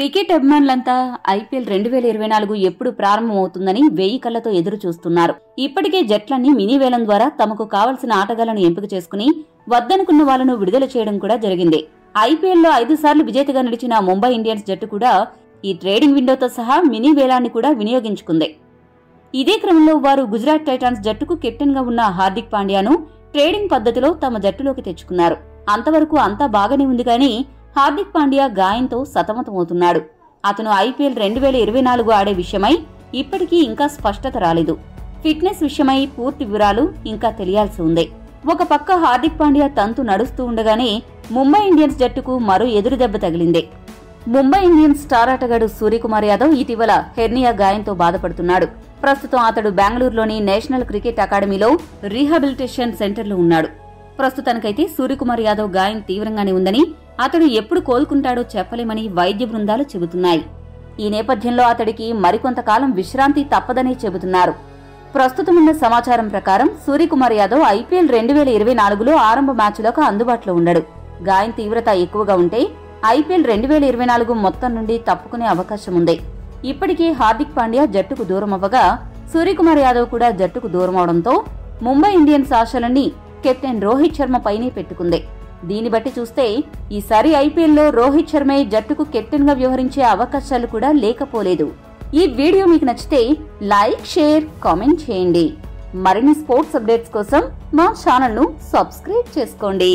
Cricket అభిమానులంతా IPL 2024 ఎప్పుడు ప్రారంభమవుతుందని 1000 కళ్లతో ఎదురు చూస్తున్నారు. ఇప్పటికే జట్లన్నీ మినీ వేలం ద్వారా తమకు కావలసిన ఆటగాళ్లను ఎంపిక చేసుకుని వద్దనుకున్న వాళ్లను విడుదల చేయడం కూడా జరిగింది. ఐపీఎల్లో 5 సార్లు విజేతగా నిలిచిన ముంబై ఇండియన్స్ జట్టు కూడా ఈ ట్రేడింగ్ విండోతో సహా మినీ వేలాన్ని కూడా వినియోగించుకుంది. ఇదే క్రమంలో వారు గుజరాత్ టైటాన్స్ జట్టుకు కెప్టెన్ గా ఉన్న హార్దిక్ పాండ్యాను ట్రేడింగ్ పద్ధతిలో తమ జట్టులోకి తెచ్చుకున్నారు. అంతవరకు అంతా బాగానే ఉంది కానీ హార్దిక్ పాండ్యా గాయంతో సతమతమవుతున్నాడు. అతను ఐపీఎల్ 2024 ఆడే విషయమై ఇప్పటికీ ఇంకా స్పష్టత రాలేదు. ఫిట్నెస్ విషయమై పూర్తి వివరాలు ఇంకా తెలియాల్సి ఉంది. ఒక పక్క హార్దిక్ పాండ్యా తంతు నడుస్తూ ఉండగానే ముంబై ఇండియన్స్ జట్టుకు మరో ఎదురు దెబ్బ తగిలింది. ముంబై ఇండియన్స్ స్టార్ ఆటగాడు సూర్యకుమార్ యాదవ్ ఇటీవల హెర్నియా గాయంతో బాధపడుతున్నాడు. ప్రస్తుతం అతడు బెంగళూరులోని నేషనల్ క్రికెట్ అకాడమీలో రీహాబిలిటేషన్ సెంటర్లో ఉన్నాడు. ప్రస్తుతానికైతే సూర్యకుమార్ యాదవ్ గాయం తీవ్రంగానే ఉందని, అతడు ఎప్పుడు కోలుకుంటాడో చెప్పలేమని వైద్య బృందాలు చెబుతున్నాయి. ఈ నేపథ్యంలో అతడికి మరికొంతకాలం విశ్రాంతి తప్పదని చెబుతున్నారు. ప్రస్తుతమున్న సమాచారం ప్రకారం సూర్యకుమార్ యాదవ్ ఐపీఎల్ 2024లో ఆరంభ మ్యాచ్లకు అందుబాటులో ఉండడు. గాయం తీవ్రత ఎక్కువగా ఉంటే ఐపీఎల్ 2024 మొత్తం నుండి తప్పుకునే అవకాశం ఉంది. ఇప్పటికే హార్దిక్ పాండ్యా జట్టుకు దూరమవ్వగా సూర్యకుమార్ యాదవ్ కూడా జట్టుకు దూరమవడంతో ముంబై ఇండియన్స్ ఆశలన్నీ కెప్టెన్ రోహిత్ శర్మ పైనే పెట్టుకుంది. దీన్ని బట్టి చూస్తే ఈసారి ఐపీఎల్లో రోహిత్ శర్మే జట్టుకు కెప్టెన్ గా వ్యవహరించే అవకాశాలు కూడా లేకపోలేదు. ఈ వీడియో మీకు నచ్చితే లైక్, షేర్, కామెంట్ చేయండి. మరిన్ని స్పోర్ట్స్ అప్డేట్స్ కోసం మా ఛానల్ ను సబ్స్క్రైబ్ చేసుకోండి.